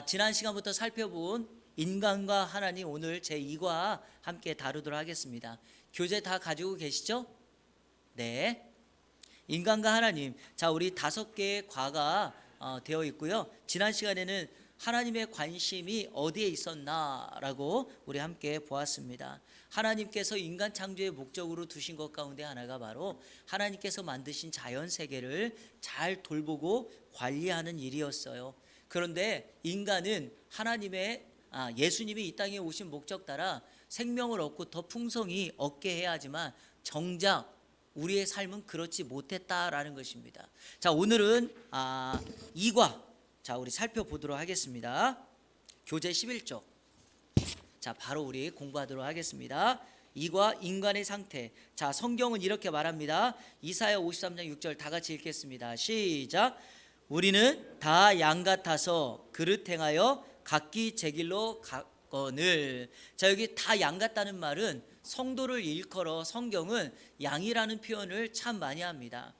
지난 시간부터 살펴본 인간과 하나님, 오늘 제2과 함께 다루도록 하겠습니다. 교재 다 가지고 계시죠? 네. 인간과 하나님. 자, 우리 5개의 과가 되어 있고요. 지난 시간에는 하나님의 관심이 어디에 있었나라고 우리 함께 보았습니다. 하나님께서 인간 창조의 목적으로 두신 것 가운데 하나가 바로 하나님께서 만드신 자연 세계를 잘 돌보고 관리하는 일이었어요. 그런데 인간은 하나님의 예수님이 이 땅에 오신 목적 따라 생명을 얻고 더 풍성히 얻게 해야 하지만 정작 우리의 삶은 그렇지 못했다라는 것입니다. 자, 오늘은 2과 자, 우리 살펴보도록 하겠습니다. 교재 11쪽. 자, 바로 우리 공부하도록 하겠습니다. 2과 인간의 상태. 자, 성경은 이렇게 말합니다. 이사야 53장 6절 다 같이 읽겠습니다. 시작. 우리는 다 양 같아서 그릇 행하여 각기 제 길로 갔거늘. 자, 여기 다 양 같다는 말은 성도를 일컬어 성경은 양이라는 표현을 참 많이 합니다.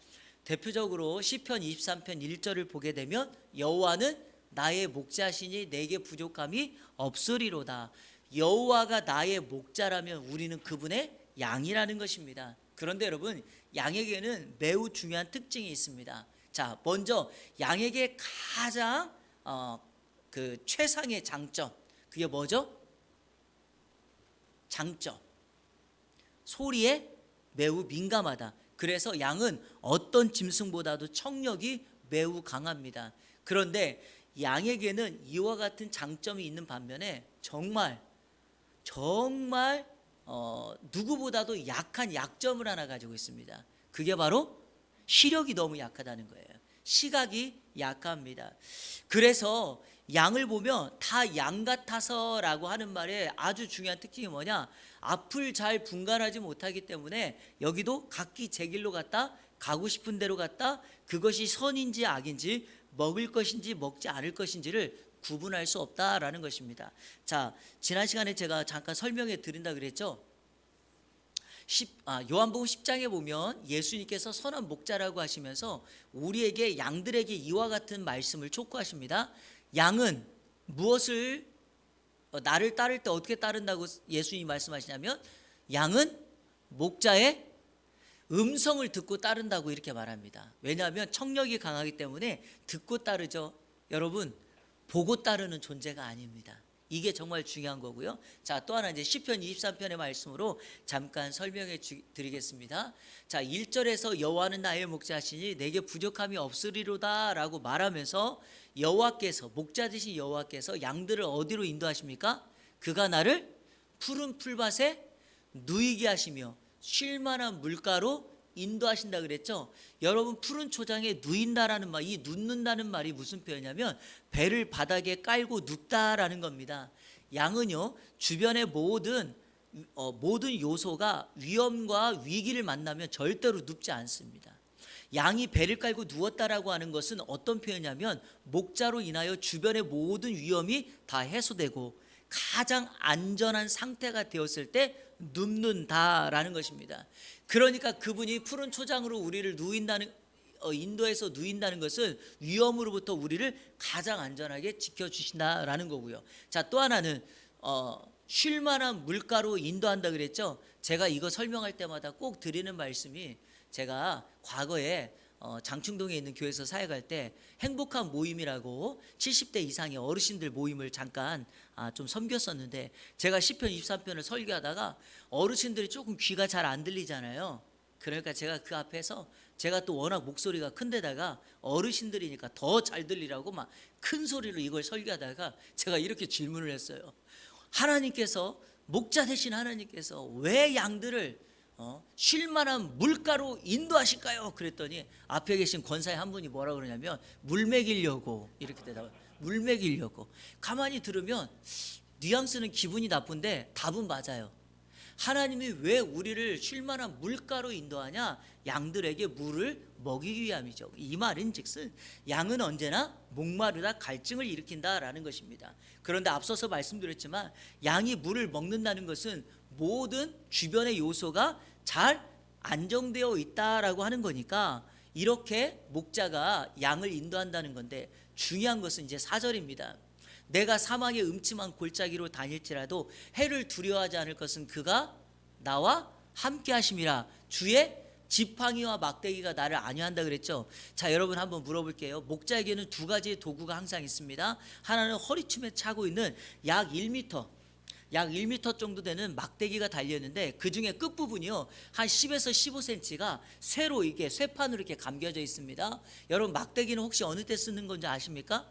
대표적으로 시편 23편 1절을 보게 되면 여호와는 나의 목자시니 내게 부족함이 없으리로다. 여호와가 나의 목자라면 우리는 그분의 양이라는 것입니다. 그런데 여러분, 양에게는 매우 중요한 특징이 있습니다. 자, 먼저 양에게 가장 최상의 장점, 그게 뭐죠? 장점. 소리에 매우 민감하다. 그래서 양은 어떤 짐승보다도 청력이 매우 강합니다. 그런데 양에게는 이와 같은 장점이 있는 반면에 정말 누구보다도 약한 약점을 하나 가지고 있습니다. 그게 바로 시력이 너무 약하다는 거예요. 시각이 약합니다. 그래서 양을 보면 다 양 같아서라고 하는 말에 아주 중요한 특징이 뭐냐? 앞을 잘 분간하지 못하기 때문에 여기도 각기 제 길로 갔다, 가고 싶은 대로 갔다, 그것이 선인지 악인지, 먹을 것인지 먹지 않을 것인지를 구분할 수 없다라는 것입니다. 자, 지난 시간에 제가 잠깐 설명해 드린다 그랬죠. 요한복음 10장에 보면 예수님께서 선한 목자라고 하시면서 우리에게 양들에게 이와 같은 말씀을 촉구하십니다. 양은 무엇을 나를 따를 때 어떻게 따른다고 예수님이 말씀하시냐면 양은 목자의 음성을 듣고 따른다고 이렇게 말합니다. 왜냐하면 청력이 강하기 때문에 듣고 따르죠. 여러분, 보고 따르는 존재가 아닙니다. 이게 정말 중요한 거고요. 자, 또 하나 이제 시편 23편의 말씀으로 잠깐 설명해 드리겠습니다. 자, 1절에서 여호와는 나의 목자시니 내게 부족함이 없으리로다라고 말하면서 여호와께서, 목자 되신 여호와께서 양들을 어디로 인도하십니까? 그가 나를 푸른 풀밭에 누이게 하시며 쉴 만한 물가로 인도하신다 그랬죠. 여러분, 푸른 초장에 누인다라는 말, 이 눕는다는 말이 무슨 표현이냐면 배를 바닥에 깔고 눕다라는 겁니다. 양은요, 주변의 모든 요소가 위험과 위기를 만나면 절대로 눕지 않습니다. 양이 배를 깔고 누웠다라고 하는 것은 어떤 표현이냐면 목자로 인하여 주변의 모든 위험이 다 해소되고 가장 안전한 상태가 되었을 때 눕는다라는 것입니다. 그러니까 그분이 푸른 초장으로 우리를 인도해서 누인다는 것은 위험으로부터 우리를 가장 안전하게 지켜주신다라는 거고요. 자, 또 하나는 쉴 만한 물가로 인도한다 그랬죠. 제가 이거 설명할 때마다 꼭 드리는 말씀이, 제가 과거에 장충동에 있는 교회에서 사역할 때 행복한 모임이라고 70대 이상의 어르신들 모임을 잠깐 좀 섬겼었는데, 제가 시편 23편을 설교하다가 어르신들이 조금 귀가 잘 안 들리잖아요. 그러니까 제가 그 앞에서, 제가 또 워낙 목소리가 큰데다가 어르신들이니까 더 잘 들리라고 막 큰 소리로 이걸 설교하다가 제가 이렇게 질문을 했어요. 하나님께서, 목자 되신 하나님께서 왜 양들을 쉴 만한 물가로 인도하실까요? 그랬더니 앞에 계신 권사의 한 분이 뭐라 그러냐면 물 먹이려고, 이렇게 대답을. 물 먹이려고. 가만히 들으면 뉘앙스는 기분이 나쁜데 답은 맞아요. 하나님이 왜 우리를 쉴 만한 물가로 인도하냐? 양들에게 물을 먹이기 위함이죠. 이 말은 즉슨 양은 언제나 목마르다 갈증을 일으킨다라는 것입니다. 그런데 앞서서 말씀드렸지만 양이 물을 먹는다는 것은 모든 주변의 요소가 잘 안정되어 있다라고 하는 거니까 이렇게 목자가 양을 인도한다는 건데, 중요한 것은 이제 4절입니다. 내가 사막의 음침한 골짜기로 다닐지라도 해를 두려워하지 않을 것은 그가 나와 함께 하심이라. 주의 지팡이와 막대기가 나를 안위한다 그랬죠. 자, 여러분 한번 물어볼게요. 목자에게는 두 가지의 도구가 항상 있습니다. 하나는 허리춤에 차고 있는 약 1m 정도 되는 막대기가 달려있는데 그 중에 끝부분이요 한 10에서 15cm가 쇠로 이게 쇠판으로 이렇게 감겨져 있습니다. 여러분 막대기는 혹시 어느 때 쓰는 건지 아십니까?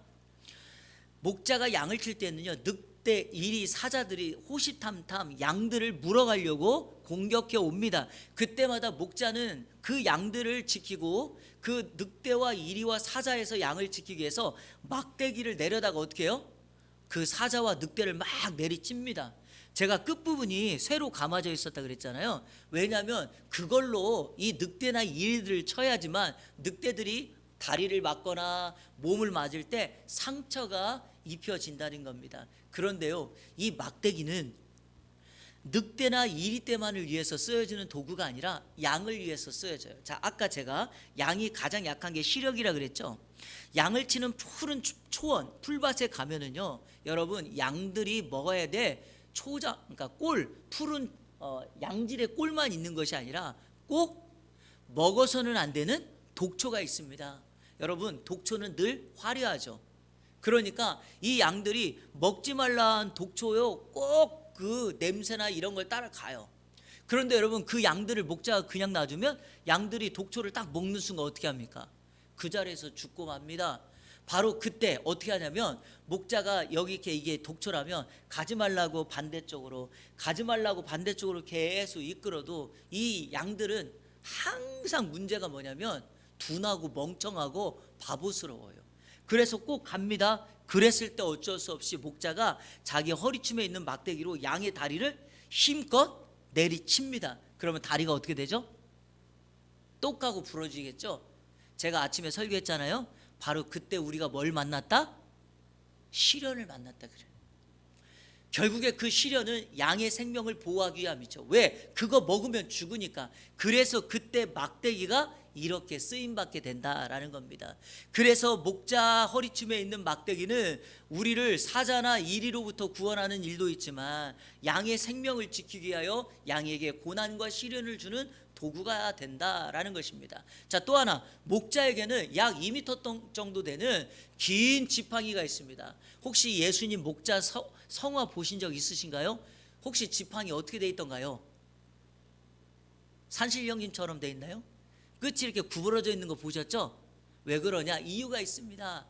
목자가 양을 칠 때는요 늑대, 이리, 사자들이 호시탐탐 양들을 물어가려고 공격해 옵니다. 그때마다 목자는 그 양들을 지키고 그 늑대와 이리와 사자에서 양을 지키기 위해서 막대기를 내려다가 어떻게 해요? 그 사자와 늑대를 막 내리칩니다. 제가 끝부분이 쇠로 감아져 있었다 그랬잖아요. 왜냐하면 그걸로 이 늑대나 이리들을 쳐야지만 늑대들이 다리를 맞거나 몸을 맞을 때 상처가 입혀진다는 겁니다. 그런데요 이 막대기는 늑대나 이리 때만을 위해서 쓰여지는 도구가 아니라 양을 위해서 쓰여져요. 자, 아까 제가 양이 가장 약한 게 시력이라 그랬죠. 양을 치는 푸른 초원 풀밭에 가면은요 여러분 양들이 먹어야 될 초장, 그러니까 푸른 양질의 꼴만 있는 것이 아니라 꼭 먹어서는 안 되는 독초가 있습니다. 여러분 독초는 늘 화려하죠. 그러니까 이 양들이 먹지 말라는 독초요 꼭 그 냄새나 이런 걸 따라가요. 그런데 여러분 그 양들을 목자가 그냥 놔두면 양들이 독초를 딱 먹는 순간 어떻게 합니까? 그 자리에서 죽고 맙니다. 바로 그때 어떻게 하냐면 목자가 여기 이렇게 이게 독초라면 가지 말라고 반대쪽으로 계속 이끌어도 이 양들은 항상 문제가 뭐냐면 둔하고 멍청하고 바보스러워요. 그래서 꼭 갑니다. 그랬을 때 어쩔 수 없이 목자가 자기 허리춤에 있는 막대기로 양의 다리를 힘껏 내리칩니다. 그러면 다리가 어떻게 되죠? 똑 가고 부러지겠죠. 제가 아침에 설교했잖아요. 바로 그때 우리가 뭘 만났다? 시련을 만났다 그래요. 결국에 그 시련은 양의 생명을 보호하기 위함이죠. 왜? 그거 먹으면 죽으니까. 그래서 그때 막대기가 이렇게 쓰임받게 된다라는 겁니다. 그래서 목자 허리춤에 있는 막대기는 우리를 사자나 이리로부터 구원하는 일도 있지만 양의 생명을 지키기 위하여 양에게 고난과 시련을 주는 도구가 된다라는 것입니다. 자, 또 하나 목자에게는 약 2m 정도 되는 긴 지팡이가 있습니다. 혹시 예수님 목자 성화 보신 적 있으신가요? 혹시 지팡이 어떻게 돼 있던가요? 산신령님처럼 돼 있나요? 끝이 이렇게 구부러져 있는 거 보셨죠? 왜 그러냐? 이유가 있습니다.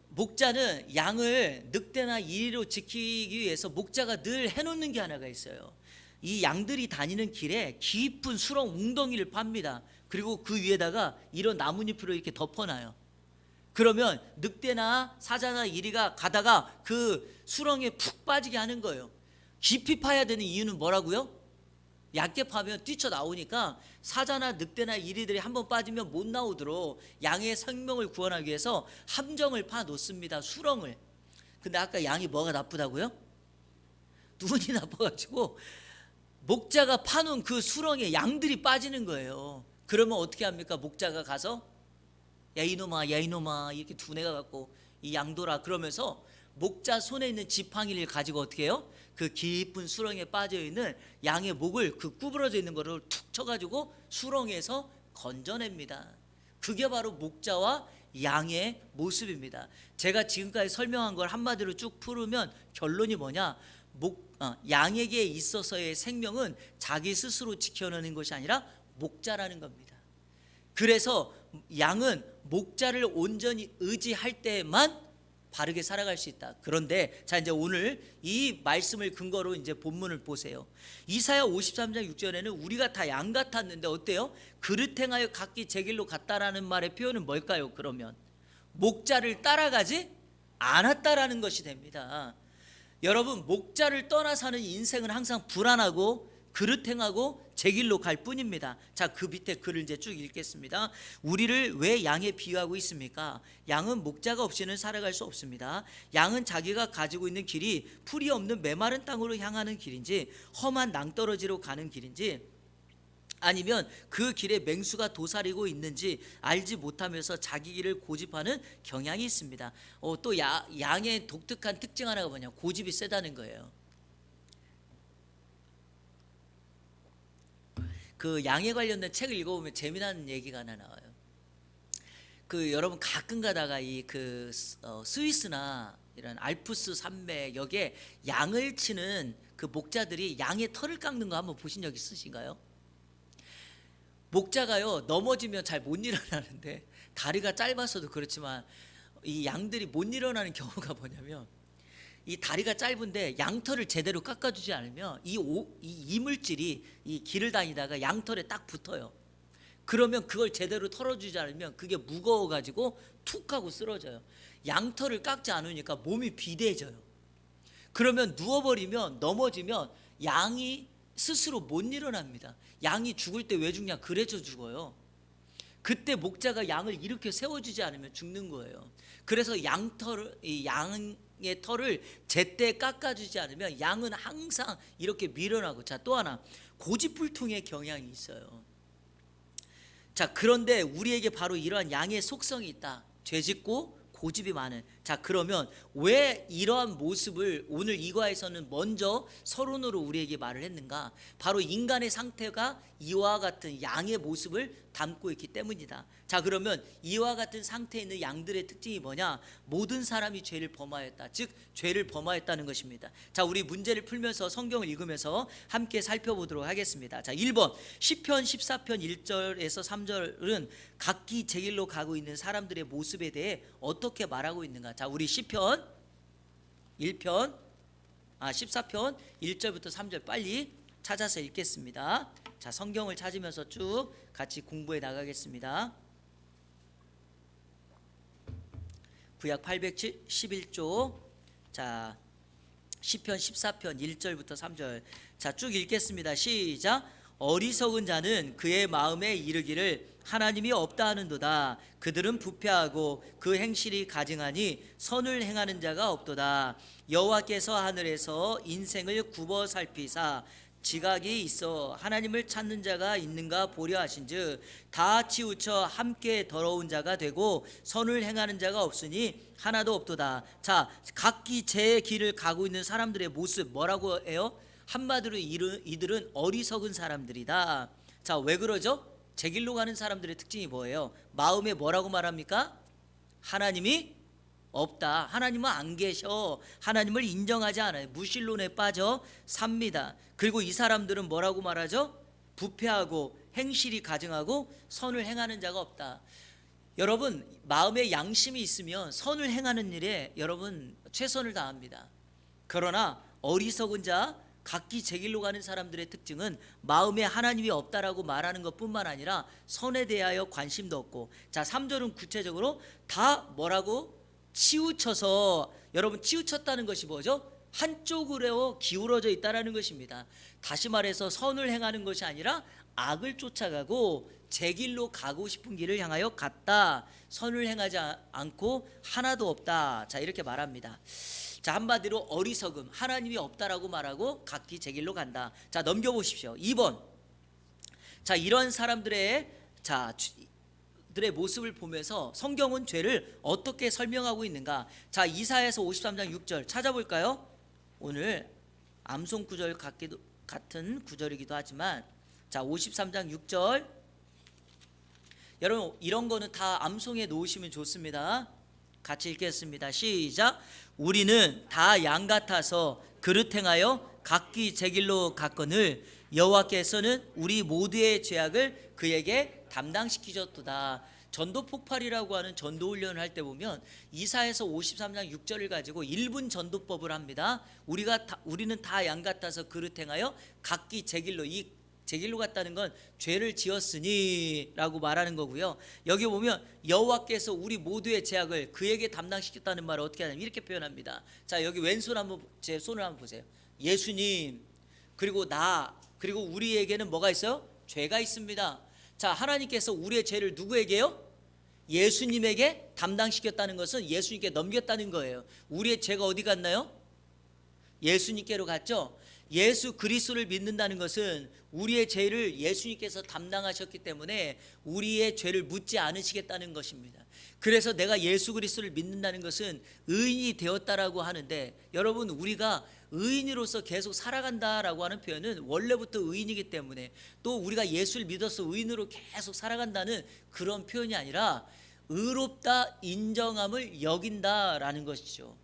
목자는 양을 늑대나 이리로 지키기 위해서 목자가 늘 해놓는 게 하나가 있어요. 이 양들이 다니는 길에 깊은 수렁 웅덩이를 팝니다. 그리고 그 위에다가 이런 나뭇잎으로 이렇게 덮어놔요. 그러면 늑대나 사자나 이리가 가다가 그 수렁에 푹 빠지게 하는 거예요. 깊이 파야 되는 이유는 뭐라고요? 얕게 파면 뛰쳐나오니까 사자나 늑대나 이리들이 한번 빠지면 못 나오도록 양의 생명을 구원하기 위해서 함정을 파 놓습니다. 수렁을. 근데 아까 양이 뭐가 나쁘다고요? 눈이 나빠가지고 목자가 파놓은 그 수렁에 양들이 빠지는 거예요. 그러면 어떻게 합니까? 목자가 가서 야 이놈아 이렇게 두뇌가 갖고 이 양돌아 그러면서 목자 손에 있는 지팡이를 가지고 어떻게 해요? 그 깊은 수렁에 빠져있는 양의 목을 그 구부러져 있는 거를 툭 쳐가지고 수렁에서 건져냅니다. 그게 바로 목자와 양의 모습입니다. 제가 지금까지 설명한 걸 한마디로 쭉 풀으면 결론이 뭐냐? 양에게 있어서의 생명은 자기 스스로 지켜내는 것이 아니라 목자라는 겁니다. 그래서 양은 목자를 온전히 의지할 때만 바르게 살아갈 수 있다. 그런데 자 이제 오늘 이 말씀을 근거로 이제 본문을 보세요. 이사야 53장 6절에는 우리가 다 양 같았는데 어때요? 그릇 행하여 각기 제 길로 갔다라는 말의 표현은 뭘까요? 그러면 목자를 따라가지 않았다라는 것이 됩니다. 여러분 목자를 떠나 사는 인생은 항상 불안하고 그릇 행하고 제 길로 갈 뿐입니다. 자, 그 밑에 글을 이제 쭉 읽겠습니다. 우리를 왜 양에 비유하고 있습니까? 양은 목자가 없이는 살아갈 수 없습니다. 양은 자기가 가지고 있는 길이 풀이 없는 메마른 땅으로 향하는 길인지 험한 낭떠러지로 가는 길인지 아니면 그 길에 맹수가 도사리고 있는지 알지 못하면서 자기 길을 고집하는 경향이 있습니다. 또 양의 독특한 특징 하나가 뭐냐, 고집이 세다는 거예요. 그 양에 관련된 책을 읽어보면 재미난 얘기가 하나 나와요. 그 여러분 가끔 가다가 이 그 스위스나 이런 알프스 산맥 여기에 양을 치는 그 목자들이 양의 털을 깎는 거 한번 보신 적 있으신가요? 목자가요 넘어지면 잘 못 일어나는데, 다리가 짧아서도 그렇지만 이 양들이 못 일어나는 경우가 뭐냐면, 이 다리가 짧은데 양털을 제대로 깎아주지 않으면 이 이물질이 이 길을 다니다가 양털에 딱 붙어요. 그러면 그걸 제대로 털어주지 않으면 그게 무거워가지고 툭 하고 쓰러져요. 양털을 깎지 않으니까 몸이 비대해져요. 그러면 누워버리면, 넘어지면 양이 스스로 못 일어납니다. 양이 죽을 때 왜 죽냐, 그래서 죽어요. 그때 목자가 양을 이렇게 세워주지 않으면 죽는 거예요. 그래서 이 양의 털을 제때 깎아주지 않으면 양은 항상 이렇게 밀어나고. 자, 또 하나, 고집불통의 경향이 있어요. 자, 그런데 우리에게 바로 이러한 양의 속성이 있다. 죄짓고 고집이 많은. 자, 그러면 왜 이러한 모습을 오늘 이과에서는 먼저 서론으로 우리에게 말을 했는가? 바로 인간의 상태가 이와 같은 양의 모습을 담고 있기 때문이다. 자, 그러면 이와 같은 상태에 있는 양들의 특징이 뭐냐? 모든 사람이 죄를 범하였다. 즉 죄를 범하였다는 것입니다. 자, 우리 문제를 풀면서 성경을 읽으면서 함께 살펴보도록 하겠습니다. 자, 1번 시편 14편 1절에서 3절은 각기 제 길로 가고 있는 사람들의 모습에 대해 어떻게 말하고 있는가? 자, 우리 시편 14편 1절부터 3절 빨리 찾아서 읽겠습니다. 자, 성경을 찾으면서 쭉 같이 공부해 나가겠습니다. 구약 811조, 자, 시편 14편 1절부터 3절, 자, 쭉 읽겠습니다. 시작. 어리석은 자는 그의 마음에 이르기를 하나님이 없다 하는도다. 그들은 부패하고 그 행실이 가증하니 선을 행하는 자가 없도다. 여호와께서 하늘에서 인생을 굽어 살피사 지각이 있어 하나님을 찾는 자가 있는가 보려 하신즉 다 치우쳐 함께 더러운 자가 되고 선을 행하는 자가 없으니 하나도 없도다. 자, 각기 제 길을 가고 있는 사람들의 모습 뭐라고 해요? 한마디로 이들은 어리석은 사람들이다. 자, 왜 그러죠? 제 길로 가는 사람들의 특징이 뭐예요? 마음에 뭐라고 말합니까? 하나님이 없다. 하나님은 안 계셔. 하나님을 인정하지 않아요. 무신론에 빠져 삽니다. 그리고 이 사람들은 뭐라고 말하죠? 부패하고 행실이 가증하고 선을 행하는 자가 없다. 여러분, 마음에 양심이 있으면 선을 행하는 일에 여러분 최선을 다합니다. 그러나 어리석은 자, 각기 제 길로 가는 사람들의 특징은 마음에 하나님이 없다라고 말하는 것뿐만 아니라 선에 대하여 관심도 없고. 자, 3절은 구체적으로 다 뭐라고? 치우쳐서. 여러분, 치우쳤다는 것이 뭐죠? 한쪽으로 기울어져 있다라는 것입니다. 다시 말해서 선을 행하는 것이 아니라 악을 쫓아가고 제 길로 가고 싶은 길을 향하여 갔다. 선을 행하지 않고 하나도 없다. 자, 이렇게 말합니다. 자, 한마디로 어리석음, 하나님이 없다라고 말하고 각기 제 길로 간다. 자, 넘겨보십시오. 2번. 자, 이런 사람들의 들의 모습을 보면서 성경은 죄를 어떻게 설명하고 있는가? 자, 이사야서 53장 6절 찾아볼까요? 오늘 암송 구절 같은 구절이기도 하지만, 자, 53장 6절, 여러분 이런 거는 다 암송해 놓으시면 좋습니다. 같이 읽겠습니다. 시작. 우리는 다 양 같아서 그릇 행하여 각기 제 길로 갔거늘 여호와께서는 우리 모두의 죄악을 그에게 담당시키셨도다. 전도 폭발이라고 하는 전도 훈련을 할 때 보면 이사야서 53장 6절을 가지고 1분 전도법을 합니다. 우리는 다 양 같아서 그릇 행하여 각기 제 길로, 이 제 길로 갔다는 건 죄를 지었으니 라고 말하는 거고요. 여기 보면 여호와께서 우리 모두의 죄악을 그에게 담당시켰다는 말을 어떻게 하냐면 이렇게 표현합니다. 자, 여기 왼손 한번, 제 손을 한번 보세요. 예수님, 그리고 나, 그리고 우리에게는 뭐가 있어요? 죄가 있습니다. 자, 하나님께서 우리의 죄를 누구에게요? 예수님에게 담당시켰다는 것은 예수님께 넘겼다는 거예요. 우리의 죄가 어디 갔나요? 예수님께로 갔죠. 예수 그리스도를 믿는다는 것은 우리의 죄를 예수님께서 담당하셨기 때문에 우리의 죄를 묻지 않으시겠다는 것입니다. 그래서 내가 예수 그리스도를 믿는다는 것은 의인이 되었다라고 하는데, 여러분, 우리가 의인으로서 계속 살아간다라고 하는 표현은 원래부터 의인이기 때문에, 또 우리가 예수를 믿어서 의인으로 계속 살아간다는 그런 표현이 아니라 의롭다 인정함을 여긴다라는 것이죠.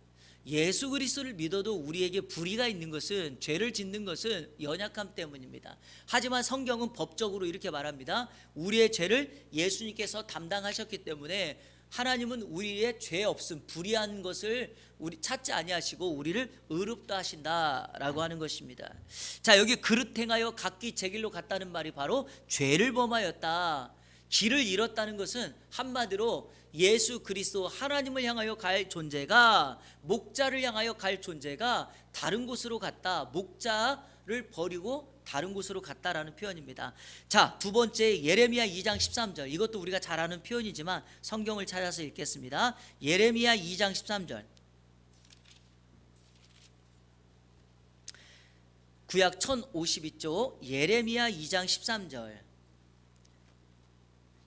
예수 그리스도를 믿어도 우리에게 불의가 있는 것은, 죄를 짓는 것은 연약함 때문입니다. 하지만 성경은 법적으로 이렇게 말합니다. 우리의 죄를 예수님께서 담당하셨기 때문에 하나님은 우리의 죄 없음, 불의한 것을 우리 찾지 아니하시고 우리를 의롭다 하신다라고 하는 것입니다. 자, 여기 그릇 행하여 각기 제 길로 갔다는 말이 바로 죄를 범하였다, 길을 잃었다는 것은 한마디로 예수 그리스도 하나님을 향하여 갈 존재가, 목자를 향하여 갈 존재가 다른 곳으로 갔다, 목자를 버리고 다른 곳으로 갔다라는 표현입니다. 자, 두 번째 예레미야 2장 13절. 이것도 우리가 잘 아는 표현이지만 성경을 찾아서 읽겠습니다. 예레미야 2장 13절. 구약 1052쪽 예레미야 2장 13절.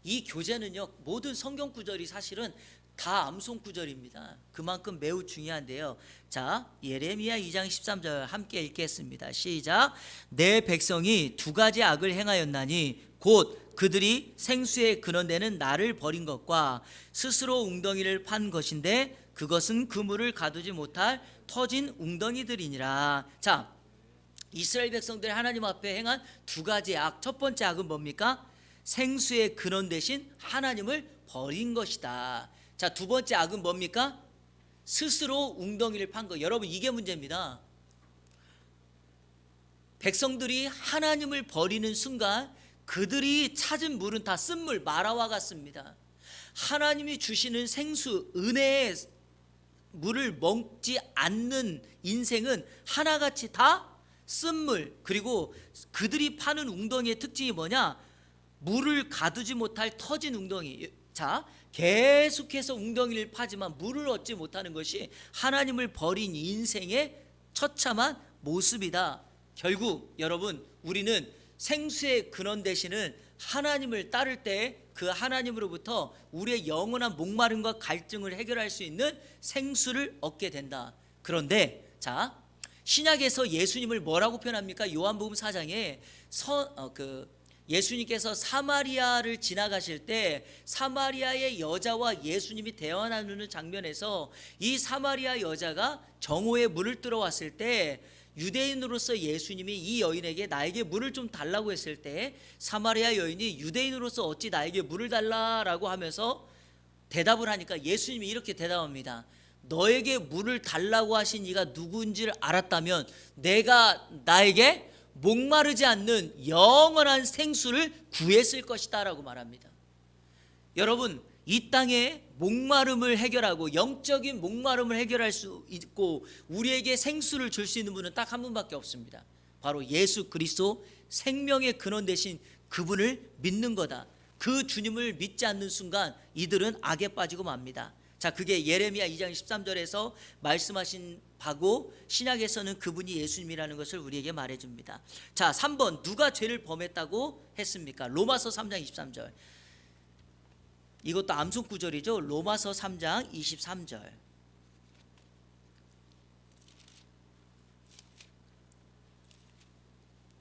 이 교재는요, 모든 성경 구절이 사실은 다 암송 구절입니다. 그만큼 매우 중요한데요. 자, 예레미야 2장 13절 함께 읽겠습니다. 시작. 내 백성이 두 가지 악을 행하였나니 곧 그들이 생수에 근원되는 나를 버린 것과 스스로 웅덩이를 판 것인데 그것은 그물을 가두지 못할 터진 웅덩이들이니라. 자, 이스라엘 백성들 하나님 앞에 행한 두 가지 악. 첫 번째 악은 뭡니까? 생수의 근원 대신 하나님을 버린 것이다. 자, 두 번째 악은 뭡니까? 스스로 웅덩이를 판 것. 여러분, 이게 문제입니다. 백성들이 하나님을 버리는 순간 그들이 찾은 물은 다 쓴물, 마라와 같습니다. 하나님이 주시는 생수, 은혜의 물을 먹지 않는 인생은 하나같이 다 쓴물. 그리고 그들이 파는 웅덩이의 특징이 뭐냐? 물을 가두지 못할 터진 웅덩이. 자, 계속해서 웅덩이를 파지만 물을 얻지 못하는 것이 하나님을 버린 인생의 처참한 모습이다. 결국 여러분, 우리는 생수의 근원 되시는 하나님을 따를 때 그 하나님으로부터 우리의 영원한 목마름과 갈증을 해결할 수 있는 생수를 얻게 된다. 그런데 자, 신약에서 예수님을 뭐라고 표현합니까? 요한복음 4장에 예수님께서 사마리아를 지나가실 때 사마리아의 여자와 예수님이 대화 나누는 장면에서 이 사마리아 여자가 정오에 물을 뜨러 왔을 때 유대인으로서 예수님이 이 여인에게 나에게 물을 좀 달라고 했을 때 사마리아 여인이 유대인으로서 어찌 나에게 물을 달라라고 하면서 대답을 하니까 예수님이 이렇게 대답합니다. 너에게 물을 달라고 하신 이가 누구인지를 알았다면 내가 나에게 목마르지 않는 영원한 생수를 구했을 것이다 라고 말합니다. 여러분, 이 땅에 목마름을 해결하고 영적인 목마름을 해결할 수 있고 우리에게 생수를 줄 수 있는 분은 딱 한 분밖에 없습니다. 바로 예수 그리스도, 생명의 근원 되신 그분을 믿는 거다. 그 주님을 믿지 않는 순간 이들은 악에 빠지고 맙니다. 자, 그게 예레미야 2장 13절에서 말씀하신 바고 신약에서는 그분이 예수님이라는 것을 우리에게 말해줍니다. 자, 3번 누가 죄를 범했다고 했습니까? 로마서 3장 23절. 이것도 암송 구절이죠. 로마서 3장 23절.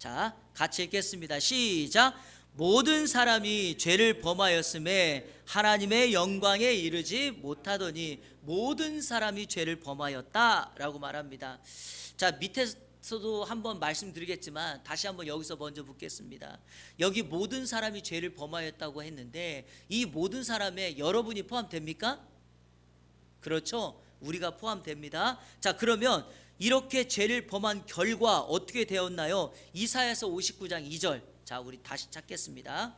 자, 같이 읽겠습니다. 시작. 모든 사람이 죄를 범하였음에 하나님의 영광에 이르지 못하더니 모든 사람이 죄를 범하였다라고 말합니다. 자, 밑에서도 한번 말씀드리겠지만 다시 한번 여기서 먼저 묻겠습니다. 여기 모든 사람이 죄를 범하였다고 했는데 이 모든 사람에 여러분이 포함됩니까? 그렇죠. 우리가 포함됩니다. 자, 그러면 이렇게 죄를 범한 결과 어떻게 되었나요? 이사야서 59장 2절. 자, 우리 다시 찾겠습니다.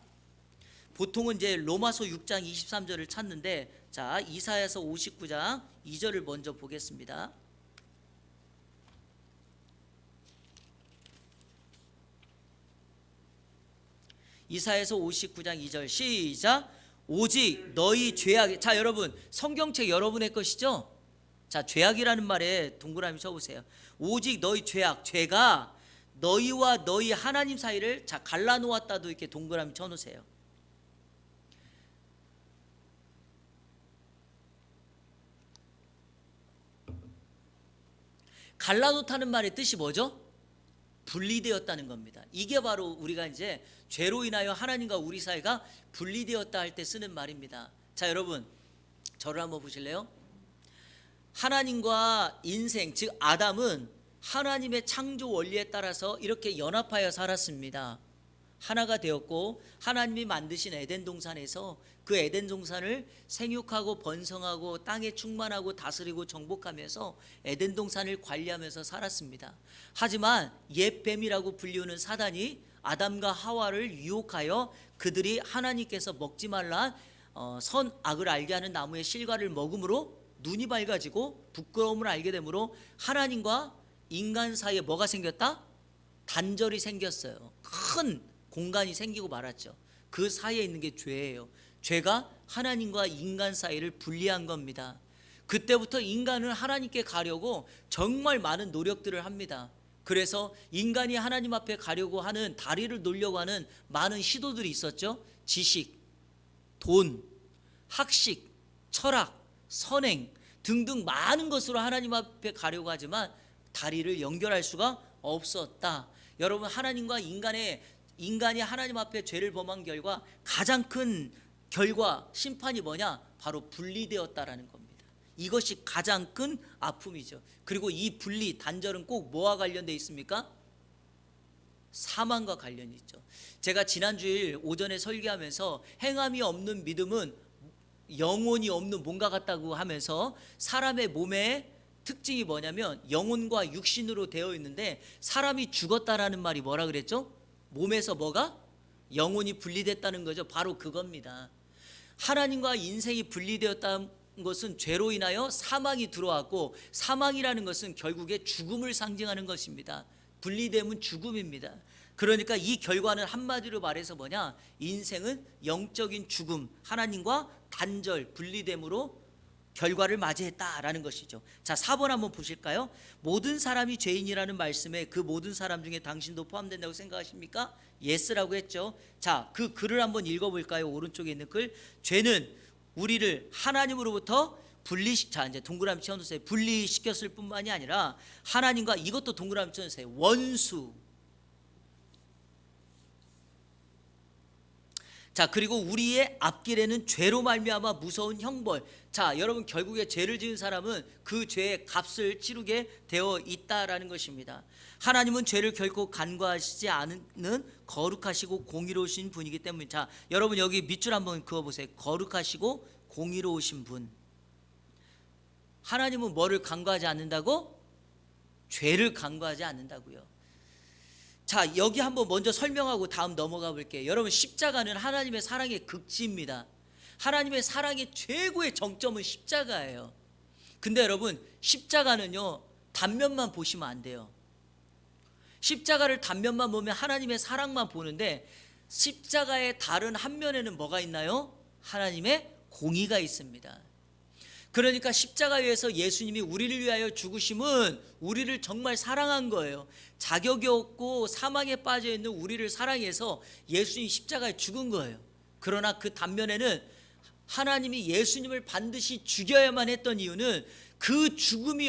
보통은 이제 로마서 6장 23절을 찾는데, 자, 이사야서 59장 2절을 먼저 보겠습니다. 이사야서 59장 2절 시작. 오직 너희 죄악. 자, 여러분, 성경책 여러분의 것이죠? 자, 죄악이라는 말에 동그라미 쳐보세요. 오직 너희 죄악, 죄가 너희와 너희 하나님 사이를 자 갈라놓았다도 이렇게 동그라미 쳐놓으세요. 갈라놓다는 말의 뜻이 뭐죠? 분리되었다는 겁니다. 이게 바로 우리가 이제 죄로 인하여 하나님과 우리 사이가 분리되었다 할 때 쓰는 말입니다. 자, 여러분 저를 한번 보실래요? 하나님과 인생, 즉 아담은 하나님의 창조 원리에 따라서 이렇게 연합하여 살았습니다. 하나가 되었고 하나님이 만드신 에덴 동산에서 그 에덴 동산을 생육하고 번성하고 땅에 충만하고 다스리고 정복하면서 에덴 동산을 관리하면서 살았습니다. 하지만 옛 뱀이라고 불리우는 사단이 아담과 하와를 유혹하여 그들이 하나님께서 먹지 말라 선악을 알게 하는 나무의 실과를 먹음으로 눈이 밝아지고 부끄러움을 알게 되므로 하나님과 인간 사이에 뭐가 생겼다? 단절이 생겼어요. 큰 공간이 생기고 말았죠. 그 사이에 있는 게 죄예요. 죄가 하나님과 인간 사이를 분리한 겁니다. 그때부터 인간은 하나님께 가려고 정말 많은 노력들을 합니다. 그래서 인간이 하나님 앞에 가려고 하는 다리를 놓으려고 하는 많은 시도들이 있었죠. 지식, 돈, 학식, 철학, 선행 등등 많은 것으로 하나님 앞에 가려고 하지만 다리를 연결할 수가 없었다. 여러분 하나님과 인간이 하나님 앞에 죄를 범한 결과 가장 큰 결과 심판이 뭐냐? 바로 분리되었다라는 겁니다. 이것이 가장 큰 아픔이죠. 그리고 이 분리 단절은 꼭 뭐와 관련되어 있습니까? 사망과 관련이 있죠. 제가 지난주일 오전에 설교하면서 행함이 없는 믿음은 영혼이 없는 뭔가 같다고 하면서 사람의 몸의 특징이 뭐냐면 영혼과 육신으로 되어 있는데 사람이 죽었다라는 말이 뭐라 그랬죠? 몸에서 뭐가? 영혼이 분리됐다는 거죠. 바로 그겁니다. 하나님과 인생이 분리되었다는 것은 죄로 인하여 사망이 들어왔고 사망이라는 것은 결국에 죽음을 상징하는 것입니다. 분리됨은 죽음입니다. 그러니까 이 결과는 한마디로 말해서 뭐냐? 인생은 영적인 죽음, 하나님과 단절, 분리됨으로 결과를 맞이했다라는 것이죠. 자, 4번 한번 보실까요? 모든 사람이 죄인이라는 말씀에 그 모든 사람 중에 당신도 포함된다고 생각하십니까? 예스라고 했죠. 자, 그 글을 한번 읽어볼까요? 오른쪽에 있는 글. 죄는 우리를 하나님으로부터 자 이제 동그라미 쳐놓으세요. 분리시켰을 뿐만이 아니라 하나님과 이것도 동그라미 쳐놓으세요. 원수. 자, 그리고 우리의 앞길에는 죄로 말미암아 무서운 형벌. 자, 여러분 결국에 죄를 지은 사람은 그 죄의 값을 치르게 되어 있다라는 것입니다. 하나님은 죄를 결코 간과하시지 않는 거룩하시고 공의로우신 분이기 때문에 자, 여러분 여기 밑줄 한번 그어보세요. 거룩하시고 공의로우신 분. 하나님은 뭐를 간과하지 않는다고? 죄를 간과하지 않는다고요. 자, 여기 한번 먼저 설명하고 다음 넘어가 볼게요. 여러분 십자가는 하나님의 사랑의 극치입니다. 하나님의 사랑의 최고의 정점은 십자가예요. 근데 여러분 십자가는요 단면만 보시면 안 돼요. 십자가를 단면만 보면 하나님의 사랑만 보는데 십자가의 다른 한 면에는 뭐가 있나요? 하나님의 공의가 있습니다. 그러니까 십자가 위에서 예수님이 우리를 위하여 죽으심은 우리를 정말 사랑한 거예요. 자격이 없고 사망에 빠져 있는 우리를 사랑해서 예수님이 십자가에 죽은 거예요. 그러나 그 단면에는 하나님이 예수님을 반드시 죽여야만 했던 이유는 그 죽음이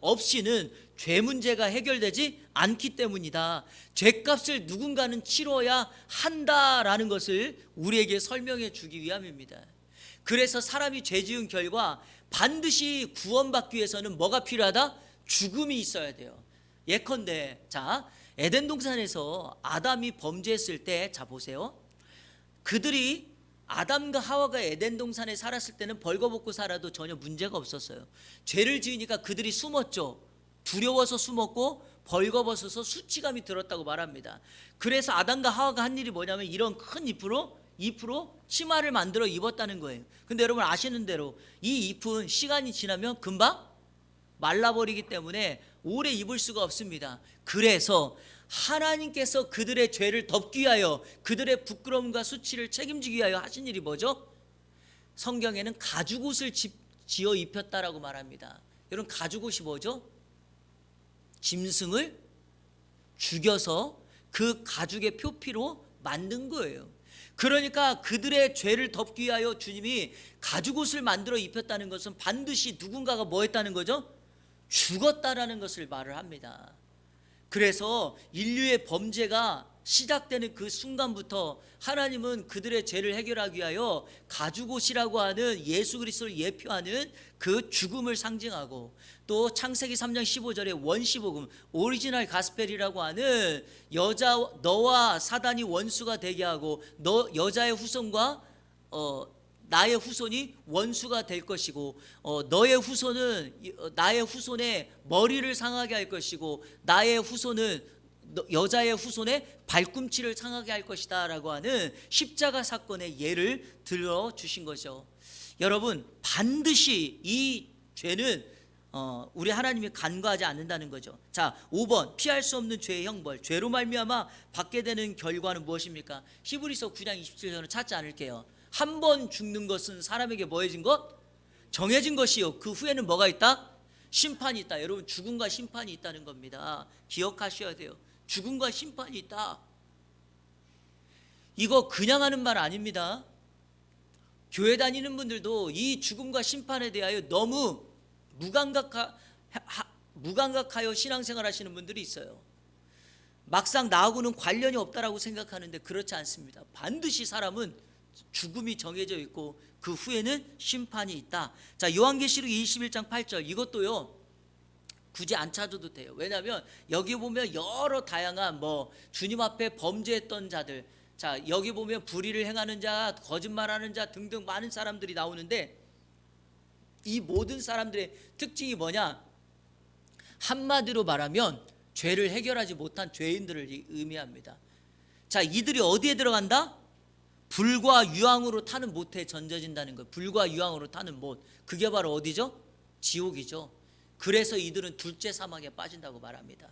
없이는 죄 문제가 해결되지 않기 때문이다. 죄값을 누군가는 치러야 한다라는 것을 우리에게 설명해 주기 위함입니다. 그래서 사람이 죄 지은 결과 반드시 구원받기 위해서는 뭐가 필요하다? 죽음이 있어야 돼요. 예컨대 자 에덴 동산에서 아담이 범죄했을 때 자 보세요. 그들이 아담과 하와가 에덴 동산에 살았을 때는 벌거벗고 살아도 전혀 문제가 없었어요. 죄를 지으니까 그들이 숨었죠. 두려워서 숨었고 벌거벗어서 수치감이 들었다고 말합니다. 그래서 아담과 하와가 한 일이 뭐냐면 이런 큰 잎으로 치마를 만들어 입었다는 거예요. 근데 여러분 아시는 대로 이 잎은 시간이 지나면 금방 말라버리기 때문에 오래 입을 수가 없습니다. 그래서 하나님께서 그들의 죄를 덮기 위하여 그들의 부끄러움과 수치를 책임지기 위하여 하신 일이 뭐죠? 성경에는 가죽옷을 지어 입혔다라고 말합니다. 여러분 가죽옷이 뭐죠? 짐승을 죽여서 그 가죽의 표피로 만든 거예요. 그러니까 그들의 죄를 덮기 위하여 주님이 가죽옷을 만들어 입혔다는 것은 반드시 누군가가 뭐 했다는 거죠? 죽었다라는 것을 말을 합니다. 그래서 인류의 범죄가 시작되는 그 순간부터 하나님은 그들의 죄를 해결하기 위하여 가죽옷이라고 하는 예수 그리스도를 예표하는 그 죽음을 상징하고, 또 창세기 3장 15절에 원시복음 오리지널 가스펠이라고 하는 너와 사단이 원수가 되게 하고 여자의 후손과 나의 후손이 원수가 될 것이고, 너의 후손은 나의 후손의 머리를 상하게 할 것이고, 나의 후손은 여자의 후손의 발꿈치를 상하게 할 것이다 라고 하는 십자가 사건의 예를 들어주신 거죠. 여러분, 반드시 이 죄는 우리 하나님이 간과하지 않는다는 거죠. 자, 5번 피할 수 없는 죄의 형벌, 죄로 말미암아 받게 되는 결과는 무엇입니까? 히브리서 9장 27절은 찾지 않을게요. 한 번 죽는 것은 사람에게 뭐해진 것? 정해진 것이요, 그 후에는 뭐가 있다? 심판이 있다. 여러분, 죽음과 심판이 있다는 겁니다. 기억하셔야 돼요. 죽음과 심판이 있다. 이거 그냥 하는 말 아닙니다. 교회 다니는 분들도 이 죽음과 심판에 대하여 너무 무감각하여 신앙생활 하시는 분들이 있어요. 막상 나하고는 관련이 없다라고 생각하는데 그렇지 않습니다. 반드시 사람은 죽음이 정해져 있고 그 후에는 심판이 있다. 자, 요한계시록 21장 8절, 이것도요 굳이 안 찾아도 돼요. 왜냐하면 여기 보면 여러 다양한 주님 앞에 범죄했던 자들, 자 여기 보면 불의를 행하는 자, 거짓말하는 자 등등 많은 사람들이 나오는데, 이 모든 사람들의 특징이 뭐냐? 한마디로 말하면 죄를 해결하지 못한 죄인들을 의미합니다. 자, 이들이 어디에 들어간다? 불과 유황으로 타는 못에 던져진다는 거예요. 불과 유황으로 타는 못, 그게 바로 어디죠? 지옥이죠. 그래서 이들은 둘째 사망에 빠진다고 말합니다.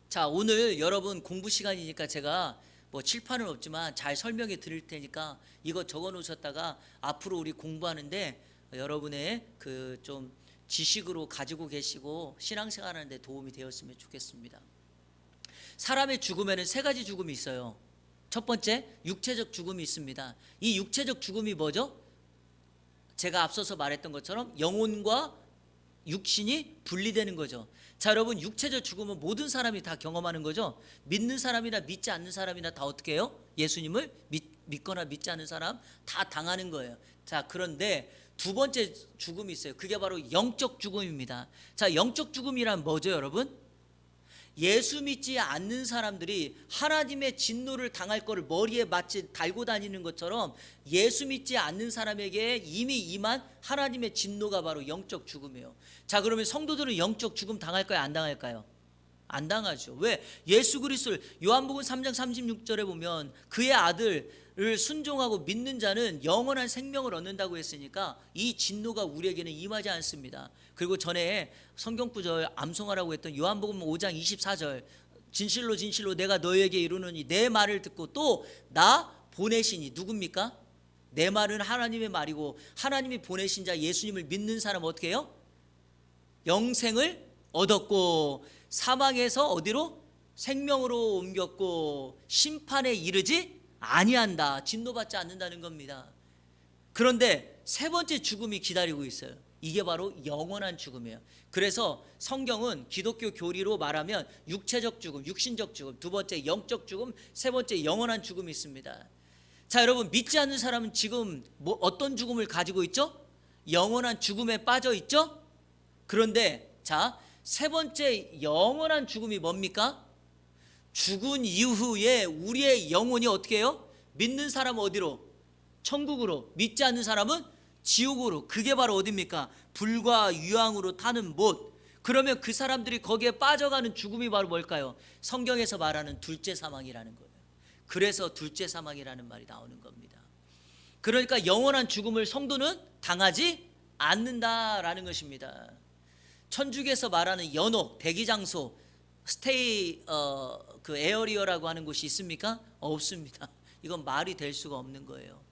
자, 오늘 여러분 공부 시간이니까 제가 칠판은 없지만 잘 설명해 드릴 테니까 이거 적어 놓으셨다가 앞으로 우리 공부하는데 여러분의 그 좀 지식으로 가지고 계시고 신앙생활 하는데 도움이 되었으면 좋겠습니다. 사람의 죽음에는 세 가지 죽음이 있어요. 첫 번째, 육체적 죽음이 있습니다. 이 육체적 죽음이 뭐죠? 제가 앞서서 말했던 것처럼 영혼과 육신이 분리되는 거죠. 자, 여러분, 육체적 죽음은 모든 사람이 다 경험하는 거죠. 믿는 사람이나 믿지 않는 사람이나 다 어떻게 해요? 예수님을 믿거나 믿지 않는 사람 다 당하는 거예요. 자, 그런데 두 번째 죽음이 있어요. 그게 바로 영적 죽음입니다. 자, 영적 죽음이란 뭐죠, 여러분? 예수 믿지 않는 사람들이 하나님의 진노를 당할 거를 머리에 마치 달고 다니는 것처럼 예수 믿지 않는 사람에게 이미 임한 하나님의 진노가 바로 영적 죽음이에요. 자, 그러면 성도들은 영적 죽음 당할까요? 안 당할까요? 안 당하죠. 왜? 예수 그리스도를 요한복음 3장 36절에 보면 그의 아들을 순종하고 믿는 자는 영원한 생명을 얻는다고 했으니까 이 진노가 우리에게는 임하지 않습니다. 그리고 전에 성경 구절 암송하라고 했던 요한복음 5장 24절, 진실로 진실로 내가 너에게 이르노니 내 말을 듣고 또 나 보내시니, 누굽니까? 내 말은 하나님의 말이고 하나님이 보내신 자 예수님을 믿는 사람 어떻게 해요? 영생을 얻었고 사망에서 어디로? 생명으로 옮겼고 심판에 이르지 아니한다. 진노받지 않는다는 겁니다. 그런데 세 번째 죽음이 기다리고 있어요. 이게 바로 영원한 죽음이에요. 그래서 성경은 기독교 교리로 말하면 육체적 죽음, 육신적 죽음, 두 번째 영적 죽음, 세 번째 영원한 죽음이 있습니다. 자, 여러분, 믿지 않는 사람은 지금 어떤 죽음을 가지고 있죠? 영원한 죽음에 빠져 있죠? 그런데 자, 세 번째 영원한 죽음이 뭡니까? 죽은 이후에 우리의 영혼이 어떻게 해요? 믿는 사람은 어디로? 천국으로. 믿지 않는 사람은 지옥으로. 그게 바로 어디입니까? 불과 유황으로 타는 못. 그러면 그 사람들이 거기에 빠져가는 죽음이 바로 뭘까요? 성경에서 말하는 둘째 사망이라는 거예요. 그래서 둘째 사망이라는 말이 나오는 겁니다. 그러니까 영원한 죽음을 성도는 당하지 않는다라는 것입니다. 천주교에서 말하는 연옥, 대기장소, 스테이 그 에어리어라고 하는 곳이 있습니까? 없습니다. 이건 말이 될 수가 없는 거예요.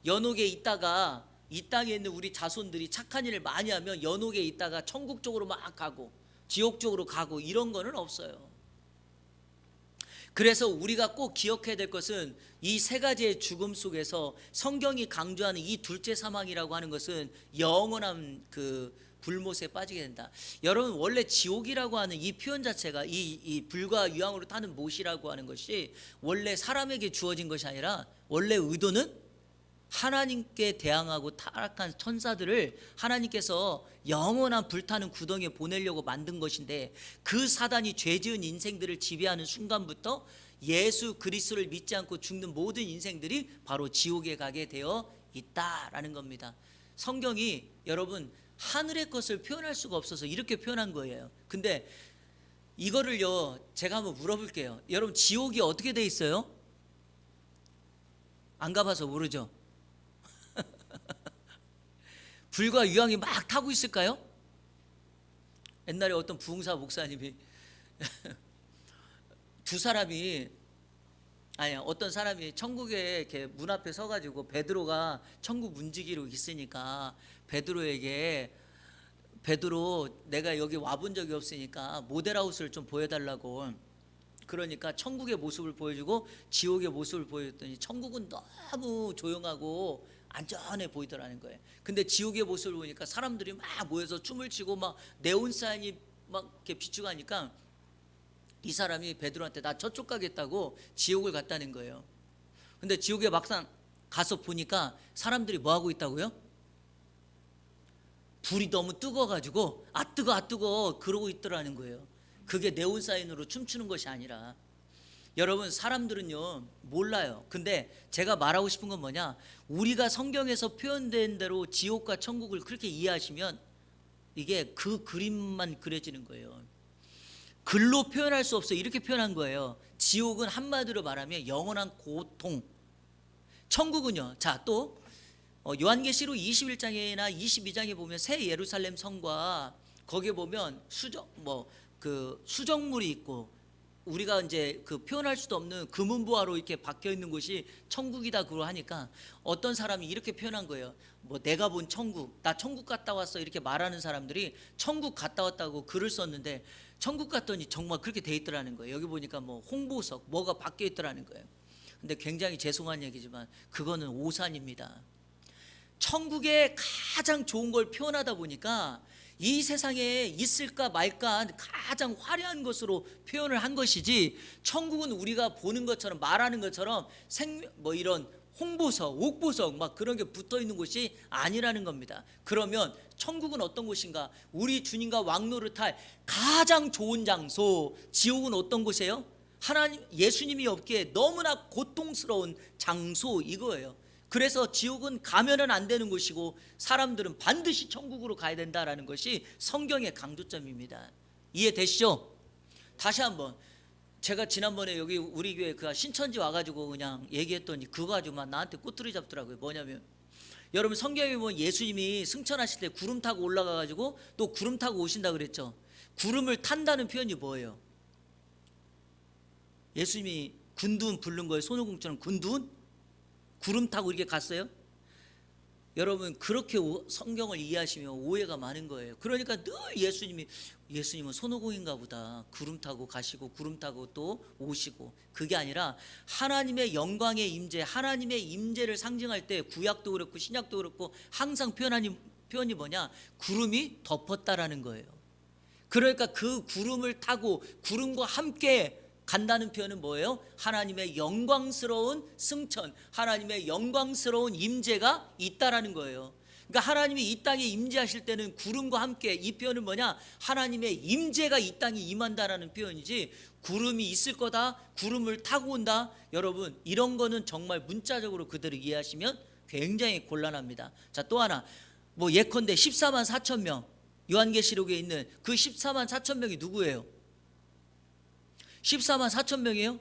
연옥에 있다가 이 땅에 있는 우리 자손들이 착한 일을 많이 하면 연옥에 있다가 천국 쪽으로 막 가고 지옥 쪽으로 가고 이런 거는 없어요. 그래서 우리가 꼭 기억해야 될 것은 이 세 가지의 죽음 속에서 성경이 강조하는 이 둘째 사망이라고 하는 것은 영원한 그 불못에 빠지게 된다. 여러분, 원래 지옥이라고 하는 이 표현 자체가 이 불과 유황으로 타는 못이라고 하는 것이 원래 사람에게 주어진 것이 아니라 원래 의도는 하나님께 대항하고 타락한 천사들을 하나님께서 영원한 불타는 구덩이에 보내려고 만든 것인데, 그 사단이 죄 지은 인생들을 지배하는 순간부터 예수 그리스도를 믿지 않고 죽는 모든 인생들이 바로 지옥에 가게 되어 있다라는 겁니다. 성경이 여러분 하늘의 것을 표현할 수가 없어서 이렇게 표현한 거예요. 근데 이거를요 제가 한번 물어볼게요. 여러분, 지옥이 어떻게 돼 있어요? 안 가봐서 모르죠. 불과 유황이 막 타고 있을까요? 옛날에 어떤 부흥사 목사님이 어떤 사람이 천국에 이렇게 문 앞에 서가지고 베드로가 천국 문지기로 있으니까 베드로에게, 베드로 내가 여기 와본 적이 없으니까 모델하우스를 좀 보여달라고, 그러니까 천국의 모습을 보여주고 지옥의 모습을 보여줬더니 천국은 너무 조용하고 안전해 보이더라는 거예요. 근데 지옥의 모습을 보니까 사람들이 막 모여서 춤을 추고 막 네온사인이 막 이렇게 비추가니까 이 사람이 베드로한테 나 저쪽 가겠다고 지옥을 갔다는 거예요. 근데 지옥에 막상 가서 보니까 사람들이 뭐 하고 있다고요? 불이 너무 뜨거워가지고 아 뜨거 그러고 있더라는 거예요. 그게 네온사인으로 춤추는 것이 아니라, 여러분 사람들은요 몰라요. 근데 제가 말하고 싶은 건 뭐냐, 우리가 성경에서 표현된 대로 지옥과 천국을 그렇게 이해하시면 이게 그 그림만 그려지는 거예요. 글로 표현할 수 없어요. 이렇게 표현한 거예요. 지옥은 한마디로 말하면 영원한 고통, 천국은요, 자 또 요한계시록 21장이나 22장에 보면 새 예루살렘 성과 거기에 보면 수정물이 있고 우리가 이제 그 표현할 수도 없는 금은보화로 이렇게 박혀 있는 곳이 천국이다 그러고 하니까 어떤 사람이 이렇게 표현한 거예요. 뭐 내가 본 천국, 나 천국 갔다 왔어 이렇게 말하는 사람들이 천국 갔다 왔다고 글을 썼는데 천국 갔더니 정말 그렇게 돼 있더라는 거예요. 여기 보니까 뭐 홍보석 뭐가 박혀 있더라는 거예요. 근데 굉장히 죄송한 얘기지만 그거는 오산입니다. 천국의 가장 좋은 걸 표현하다 보니까 이 세상에 있을까 말까 가장 화려한 것으로 표현을 한 것이지, 천국은 우리가 보는 것처럼 말하는 것처럼 이런 홍보석, 옥보석 막 그런 게 붙어 있는 곳이 아니라는 겁니다. 그러면 천국은 어떤 곳인가? 우리 주님과 왕노릇할 가장 좋은 장소, 지옥은 어떤 곳이에요? 하나님 예수님이 없기에 너무나 고통스러운 장소, 이거예요. 그래서 지옥은 가면은 안 되는 곳이고 사람들은 반드시 천국으로 가야 된다라는 것이 성경의 강조점입니다. 이해되시죠? 다시 한번, 제가 지난번에 여기 우리 교회 그 신천지 와가지고 그냥 얘기했더니 그거 가지고 막 나한테 꼬투리 잡더라고요. 뭐냐면 여러분 성경에 보면 예수님이 승천하실 때 구름 타고 올라가가지고 또 구름 타고 오신다 그랬죠. 구름을 탄다는 표현이 뭐예요? 예수님이 군두운 부른 거예요. 손오공처럼 군두운? 구름 타고 이렇게 갔어요? 여러분 그렇게 성경을 이해하시면 오해가 많은 거예요. 그러니까 늘 예수님은 손오공인가 보다, 구름 타고 가시고 구름 타고 또 오시고, 그게 아니라 하나님의 영광의 임재, 하나님의 임재를 상징할 때 구약도 그렇고 신약도 그렇고 항상 표현이 뭐냐, 구름이 덮었다라는 거예요. 그러니까 그 구름을 타고 구름과 함께 간다는 표현은 뭐예요? 하나님의 영광스러운 승천, 하나님의 영광스러운 임재가 있다라는 거예요. 그러니까 하나님이 이 땅에 임재하실 때는 구름과 함께, 이 표현은 뭐냐? 하나님의 임재가 이 땅에 임한다라는 표현이지, 구름이 있을 거다, 구름을 타고 온다. 여러분 이런 거는 정말 문자적으로 그대로 이해하시면 굉장히 곤란합니다. 자, 또 하나, 뭐 예컨대 14만 4천 명, 요한계시록에 있는 그 14만 4천 명이 누구예요? 14만 4천 명이에요?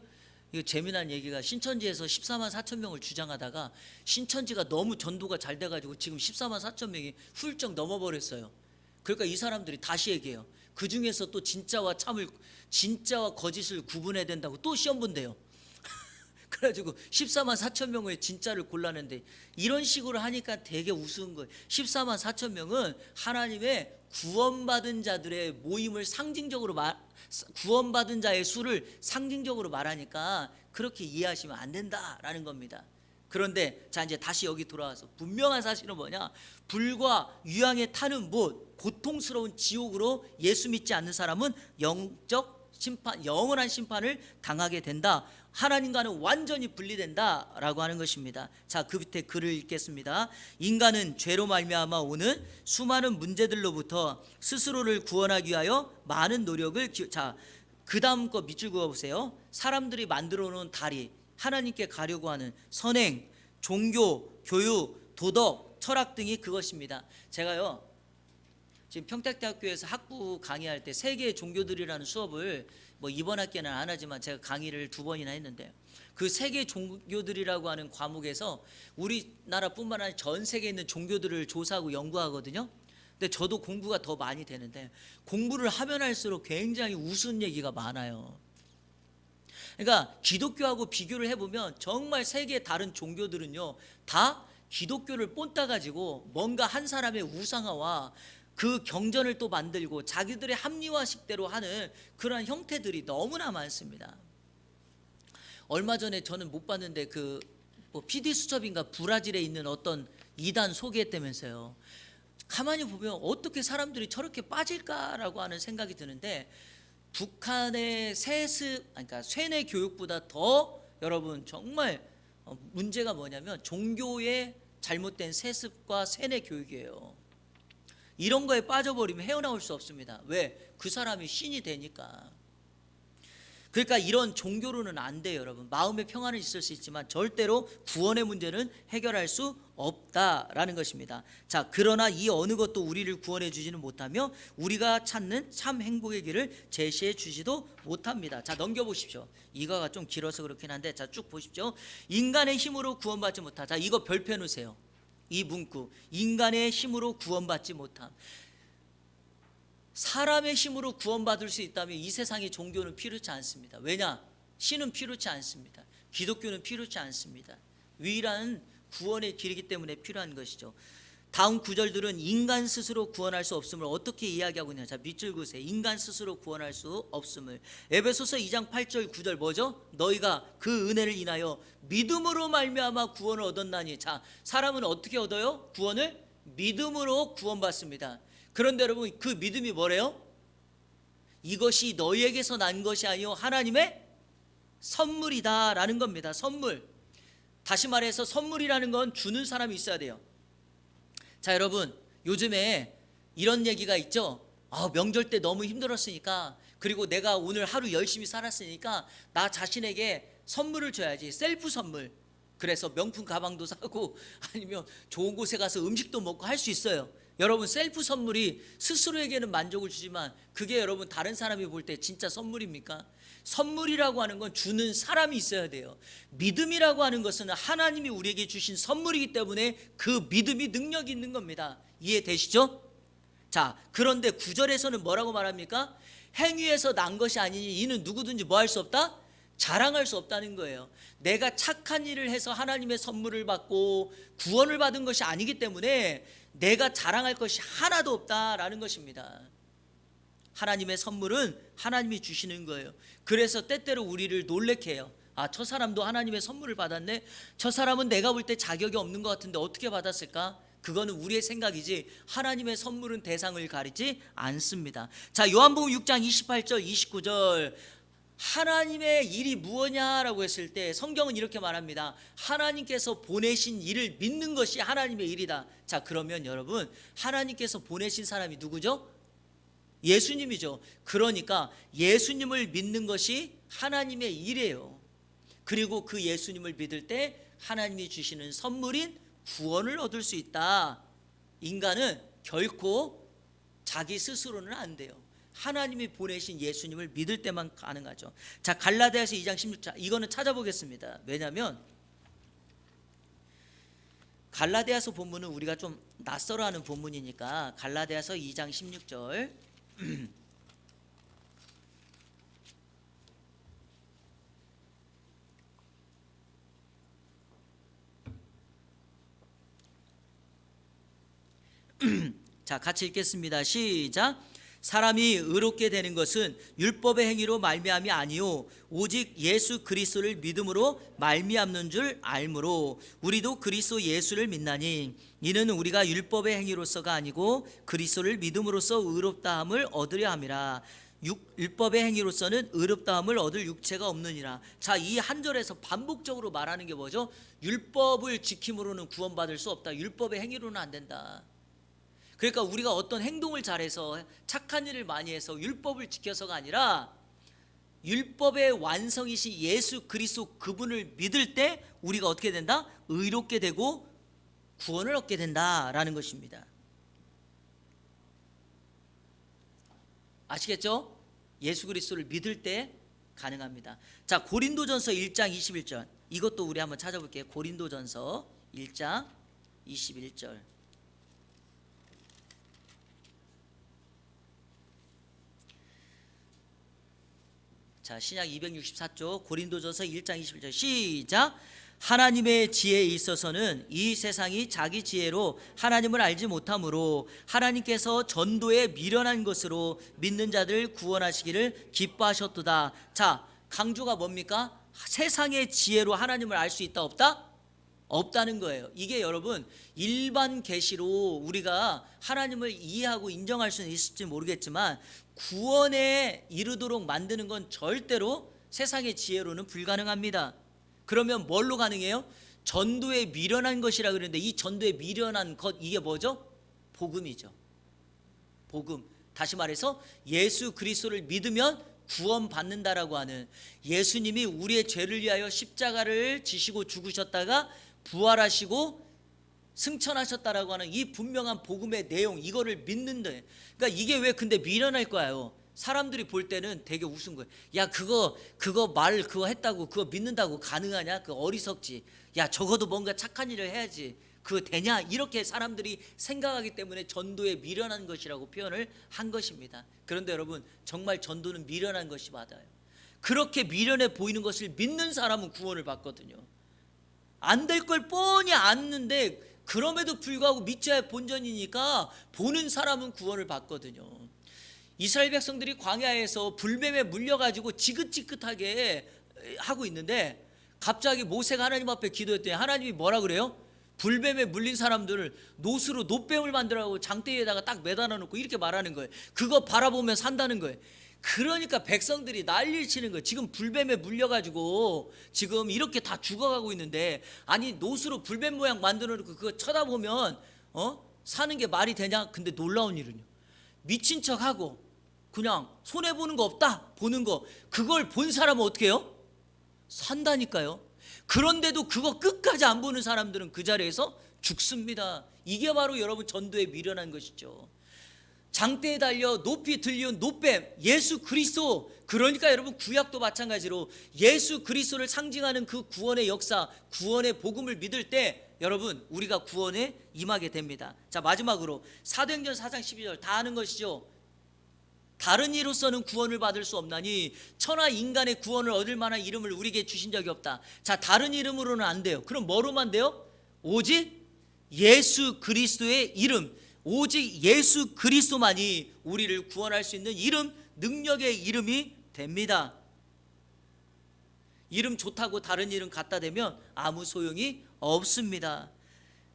이거 재미난 얘기가, 신천지에서 14만 4천 명을 주장하다가 신천지가 너무 전도가 잘 돼가지고 지금 14만 4천 명이 훌쩍 넘어버렸어요. 그러니까 이 사람들이 다시 얘기해요. 그 중에서 또 진짜와 거짓을 구분해야 된다고 또 시험 본대요. 그래가지고 14만 4천 명의 진짜를 골랐는데 이런 식으로 하니까 되게 우스운 거예요. 14만 4천 명은 하나님의 구원받은 자들의 모임을 상징적으로 구원받은 자의 수를 상징적으로 말하니까 그렇게 이해하시면 안 된다라는 겁니다. 그런데 자 이제 다시 여기 돌아와서 분명한 사실은 뭐냐? 불과 유황에 타는 못, 고통스러운 지옥으로 예수 믿지 않는 사람은 영적 심판, 영원한 심판을 당하게 된다. 하나님과는 완전히 분리된다라고 하는 것입니다. 자, 그 밑에 글을 읽겠습니다. 인간은 죄로 말미암아 오는 수많은 문제들로부터 스스로를 구원하기 위하여 많은 노력을 자, 그 다음 거 밑줄 그어보세요. 사람들이 만들어 놓은 다리, 하나님께 가려고 하는 선행, 종교, 교육, 도덕, 철학 등이 그것입니다. 제가요 지금 평택대학교에서 학부 강의할 때 세계의 종교들이라는 수업을 뭐 이번 학기에는 안 하지만 제가 강의를 2번이나 했는데 그 세계 종교들이라고 하는 과목에서 우리나라뿐만 아니라 전 세계에 있는 종교들을 조사하고 연구하거든요. 근데 저도 공부가 더 많이 되는데 공부를 하면 할수록 굉장히 우스운 얘기가 많아요. 그러니까 기독교하고 비교를 해보면 정말 세계의 다른 종교들은요 다 기독교를 본따 가지고 뭔가 한 사람의 우상화와 그 경전을 또 만들고 자기들의 합리화식대로 하는 그런 형태들이 너무나 많습니다. 얼마 전에 저는 못 봤는데 그 뭐 PD 수첩인가 브라질에 있는 어떤 이단 소개했다면서요. 가만히 보면 어떻게 사람들이 저렇게 빠질까라고 하는 생각이 드는데 북한의 그러니까 쇠뇌 교육보다 더 여러분 정말 문제가 뭐냐면 종교의 잘못된 세습과 쇠뇌 교육이에요. 이런 거에 빠져버리면 헤어나올 수 없습니다. 왜? 그 사람이 신이 되니까. 그러니까 이런 종교로는 안 돼요, 여러분. 마음의 평안은 있을 수 있지만 절대로 구원의 문제는 해결할 수 없다라는 것입니다. 자, 그러나 이 어느 것도 우리를 구원해 주지는 못하며 우리가 찾는 참 행복의 길을 제시해 주지도 못합니다. 자, 넘겨보십시오. 이거가 좀 길어서 그렇긴 한데 자, 쭉 보십시오. 인간의 힘으로 구원받지 못하. 자, 이거 별표 놓으세요. 이 문구, 인간의 힘으로 구원받지 못함. 사람의 힘으로 구원받을 수 있다면 이 세상의 종교는 필요치 않습니다. 왜냐? 신은 필요치 않습니다. 기독교는 필요치 않습니다. 유일한 구원의 길이기 때문에 필요한 것이죠. 다음 구절들은 인간 스스로 구원할 수 없음을 어떻게 이야기하고 있냐. 자, 밑줄 그으세요. 인간 스스로 구원할 수 없음을. 에베소서 2장 8절 9절 뭐죠? 너희가 그 은혜를 인하여 믿음으로 말미암아 구원을 얻었나니. 자, 사람은 어떻게 얻어요? 구원을 믿음으로 구원받습니다. 그런데 여러분 그 믿음이 뭐래요? 이것이 너희에게서 난 것이 아니요 하나님의 선물이다 라는 겁니다. 선물. 다시 말해서 선물이라는 건 주는 사람이 있어야 돼요. 자, 여러분 요즘에 이런 얘기가 있죠. 명절 때 너무 힘들었으니까, 그리고 내가 오늘 하루 열심히 살았으니까 나 자신에게 선물을 줘야지. 셀프 선물. 그래서 명품 가방도 사고 아니면 좋은 곳에 가서 음식도 먹고 할 수 있어요. 여러분 셀프 선물이 스스로에게는 만족을 주지만 그게 여러분 다른 사람이 볼 때 진짜 선물입니까? 선물이라고 하는 건 주는 사람이 있어야 돼요. 믿음이라고 하는 것은 하나님이 우리에게 주신 선물이기 때문에 그 믿음이 능력이 있는 겁니다. 이해되시죠? 자, 그런데 9절에서는 뭐라고 말합니까? 행위에서 난 것이 아니니 이는 누구든지 뭐 할 수 없다? 자랑할 수 없다는 거예요. 내가 착한 일을 해서 하나님의 선물을 받고 구원을 받은 것이 아니기 때문에 내가 자랑할 것이 하나도 없다라는 것입니다. 하나님의 선물은 하나님이 주시는 거예요. 그래서 때때로 우리를 놀래게 해요. 저 사람도 하나님의 선물을 받았네. 저 사람은 내가 볼 때 자격이 없는 것 같은데 어떻게 받았을까? 그거는 우리의 생각이지 하나님의 선물은 대상을 가리지 않습니다. 자, 요한복음 6장 28절 29절 하나님의 일이 무엇냐라고 했을 때 성경은 이렇게 말합니다. 하나님께서 보내신 일을 믿는 것이 하나님의 일이다. 자, 그러면 여러분 하나님께서 보내신 사람이 누구죠? 예수님이죠. 그러니까 예수님을 믿는 것이 하나님의 일이에요. 그리고 그 예수님을 믿을 때 하나님이 주시는 선물인 구원을 얻을 수 있다. 인간은 결코 자기 스스로는 안 돼요. 하나님이 보내신 예수님을 믿을 때만 가능하죠. 자, 갈라디아서 2장 16절 이거는 찾아보겠습니다. 왜냐하면 갈라디아서 본문은 우리가 좀 낯설어하는 본문이니까 갈라디아서 2장 16절 자, 같이 읽겠습니다. 시작. 사람이 의롭게 되는 것은 율법의 행위로 말미암이 아니요 오직 예수 그리스도를 믿음으로 말미암는 줄 알므로 우리도 그리스도 예수를 믿나니 이는 우리가 율법의 행위로서가 아니고 그리스도를 믿음으로써 의롭다함을 얻으려 함이라. 율법의 행위로서는 의롭다함을 얻을 육체가 없느니라. 자, 이 한 절에서 반복적으로 말하는 게 뭐죠? 율법을 지킴으로는 구원받을 수 없다. 율법의 행위로는 안 된다. 그러니까 우리가 어떤 행동을 잘해서 착한 일을 많이 해서 율법을 지켜서가 아니라 율법의 완성이신 예수 그리스도 그분을 믿을 때 우리가 어떻게 된다? 의롭게 되고 구원을 얻게 된다라는 것입니다. 아시겠죠? 예수 그리스도를 믿을 때 가능합니다. 자, 고린도전서 1장 21절 이것도 우리 한번 찾아볼게요. 고린도전서 1장 21절. 자, 신약 264쪽 고린도전서 1장 21절 시작. 하나님의 지혜에 있어서는 이 세상이 자기 지혜로 하나님을 알지 못하므로 하나님께서 전도에 미련한 것으로 믿는 자들 구원하시기를 기뻐하셨도다. 자, 강조가 뭡니까? 세상의 지혜로 하나님을 알 수 있다 없다? 없다는 거예요. 이게 여러분 일반 계시로 우리가 하나님을 이해하고 인정할 수는 있을지 모르겠지만 구원에 이르도록 만드는 건 절대로 세상의 지혜로는 불가능합니다. 그러면 뭘로 가능해요? 전도에 미련한 것이라 그러는데 이 전도에 미련한 것 이게 뭐죠? 복음이죠. 복음. 다시 말해서 예수 그리스도를 믿으면 구원받는다라고 하는, 예수님이 우리의 죄를 위하여 십자가를 지시고 죽으셨다가 부활하시고 승천하셨다라고 하는 이 분명한 복음의 내용, 이거를 믿는데, 그러니까 이게 왜 근데 미련할 거예요? 사람들이 볼 때는 되게 우스운 거예요. 야, 그거 했다고 그거 믿는다고 가능하냐? 그 어리석지. 야, 적어도 뭔가 착한 일을 해야지. 그거 되냐? 이렇게 사람들이 생각하기 때문에 전도에 미련한 것이라고 표현을 한 것입니다. 그런데 여러분, 정말 전도는 미련한 것이 맞아요. 그렇게 미련해 보이는 것을 믿는 사람은 구원을 받거든요. 안 될 걸 뻔히 아는데 그럼에도 불구하고 믿자의 본전이니까 보는 사람은 구원을 받거든요. 이스라엘 백성들이 광야에서 불뱀에 물려가지고 지긋지긋하게 하고 있는데 갑자기 모세가 하나님 앞에 기도했더니 하나님이 뭐라 그래요? 불뱀에 물린 사람들을 노수로 노뱀을 만들라고 장대에다가 딱 매달아 놓고 이렇게 말하는 거예요. 그거 바라보면 산다는 거예요. 그러니까 백성들이 난리를 치는 거예요. 지금 불뱀에 물려가지고 지금 이렇게 다 죽어가고 있는데, 아니 노수로 불뱀 모양 만들어 놓고 그거 쳐다보면 사는 게 말이 되냐? 근데 놀라운 일은요, 미친 척하고 그냥 손해보는 거 없다 보는 거, 그걸 본 사람은 어떻게 해요? 산다니까요. 그런데도 그거 끝까지 안 보는 사람들은 그 자리에서 죽습니다. 이게 바로 여러분 전도에 미련한 것이죠. 장대에 달려 높이 들리운 노뱀 예수 그리스도. 그러니까 여러분 구약도 마찬가지로 예수 그리스도를 상징하는 그 구원의 역사, 구원의 복음을 믿을 때 여러분 우리가 구원에 임하게 됩니다. 자, 마지막으로 사도행전 4장 12절 다 아는 것이죠. 다른 이로서는 구원을 받을 수 없나니 천하 인간의 구원을 얻을 만한 이름을 우리에게 주신 적이 없다. 자, 다른 이름으로는 안 돼요. 그럼 뭐로만 돼요? 오직 예수 그리스도의 이름, 오직 예수 그리스도만이 우리를 구원할 수 있는 이름, 능력의 이름이 됩니다. 이름 좋다고 다른 이름 갖다 대면 아무 소용이 없습니다.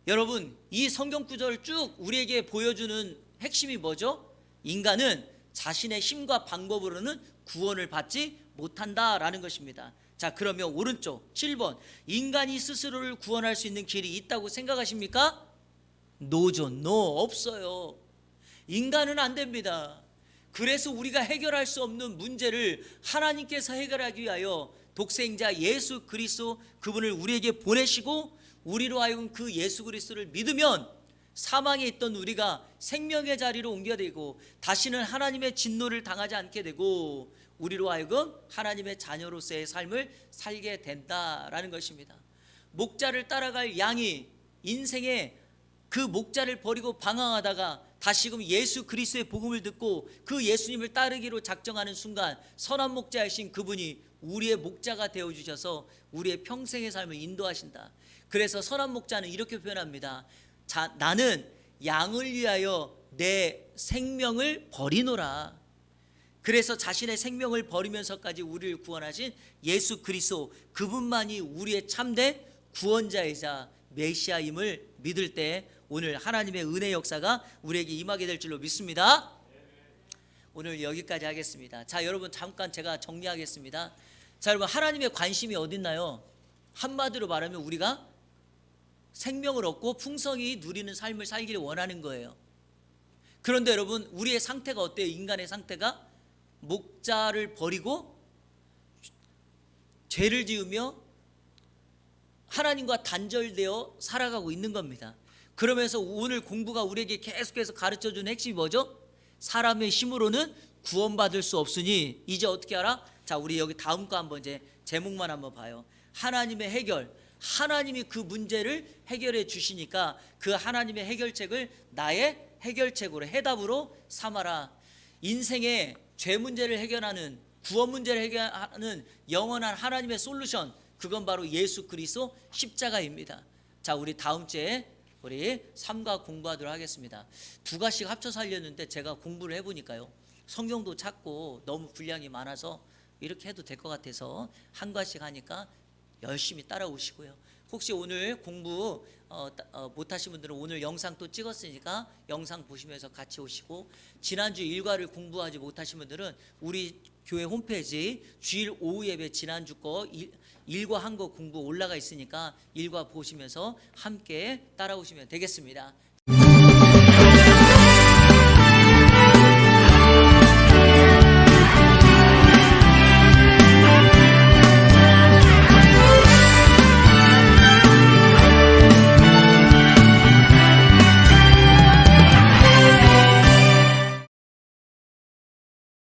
여러분, 이 성경 구절을 쭉 우리에게 보여주는 핵심이 뭐죠? 인간은 자신의 힘과 방법으로는 구원을 받지 못한다라는 것입니다. 자, 그러면 오른쪽 7번, 인간이 스스로를 구원할 수 있는 길이 있다고 생각하십니까? 노죠. 노, 없어요. 인간은 안 됩니다. 그래서 우리가 해결할 수 없는 문제를 하나님께서 해결하기 위하여 독생자 예수 그리스도 그분을 우리에게 보내시고 우리로 하여금 그 예수 그리스도를 믿으면 사망에 있던 우리가 생명의 자리로 옮겨되고 다시는 하나님의 진노를 당하지 않게 되고 우리로 하여금 하나님의 자녀로서의 삶을 살게 된다라는 것입니다. 목자를 따라갈 양이 인생에 그 목자를 버리고 방황하다가 다시금 예수 그리스도의 복음을 듣고 그 예수님을 따르기로 작정하는 순간 선한 목자이신 그분이 우리의 목자가 되어주셔서 우리의 평생의 삶을 인도하신다. 그래서 선한 목자는 이렇게 표현합니다. 자, 나는 양을 위하여 내 생명을 버리노라. 그래서 자신의 생명을 버리면서까지 우리를 구원하신 예수 그리스도, 그분만이 우리의 참된 구원자이자 메시아임을 믿을 때 오늘 하나님의 은혜 역사가 우리에게 임하게 될 줄로 믿습니다. 오늘 여기까지 하겠습니다. 자, 여러분 잠깐 제가 정리하겠습니다. 자, 여러분 하나님의 관심이 어디 있나요? 한마디로 말하면 우리가 생명을 얻고 풍성히 누리는 삶을 살기를 원하는 거예요. 그런데 여러분 우리의 상태가 어때요? 인간의 상태가 목자를 버리고 죄를 지으며 하나님과 단절되어 살아가고 있는 겁니다. 그러면서 오늘 공부가 우리에게 계속해서 가르쳐주는 핵심이 뭐죠? 사람의 힘으로는 구원받을 수 없으니 이제 어떻게 알아? 자, 우리 여기 다음 거 한번 이제 제목만 한번 봐요. 하나님의 해결. 하나님이 그 문제를 해결해 주시니까 그 하나님의 해결책을 나의 해결책으로, 해답으로 삼아라. 인생의 죄 문제를 해결하는, 구원 문제를 해결하는 영원한 하나님의 솔루션, 그건 바로 예수 그리스도 십자가입니다. 자, 우리 다음 주에 우리 3과 공부하도록 하겠습니다. 2과씩 합쳐서 하려는데 제가 공부를 해보니까요, 성경도 찾고 너무 분량이 많아서 이렇게 해도 될 것 같아서 1과씩 하니까 열심히 따라오시고요. 혹시 오늘 공부 못하신 분들은 오늘 영상 또 찍었으니까 영상 보시면서 같이 오시고, 지난주 일과를 공부하지 못하신 분들은 우리 교회 홈페이지 주일 오후 예배 지난주 거 일과 한 거 공부 올라가 있으니까 일과 보시면서 함께 따라오시면 되겠습니다.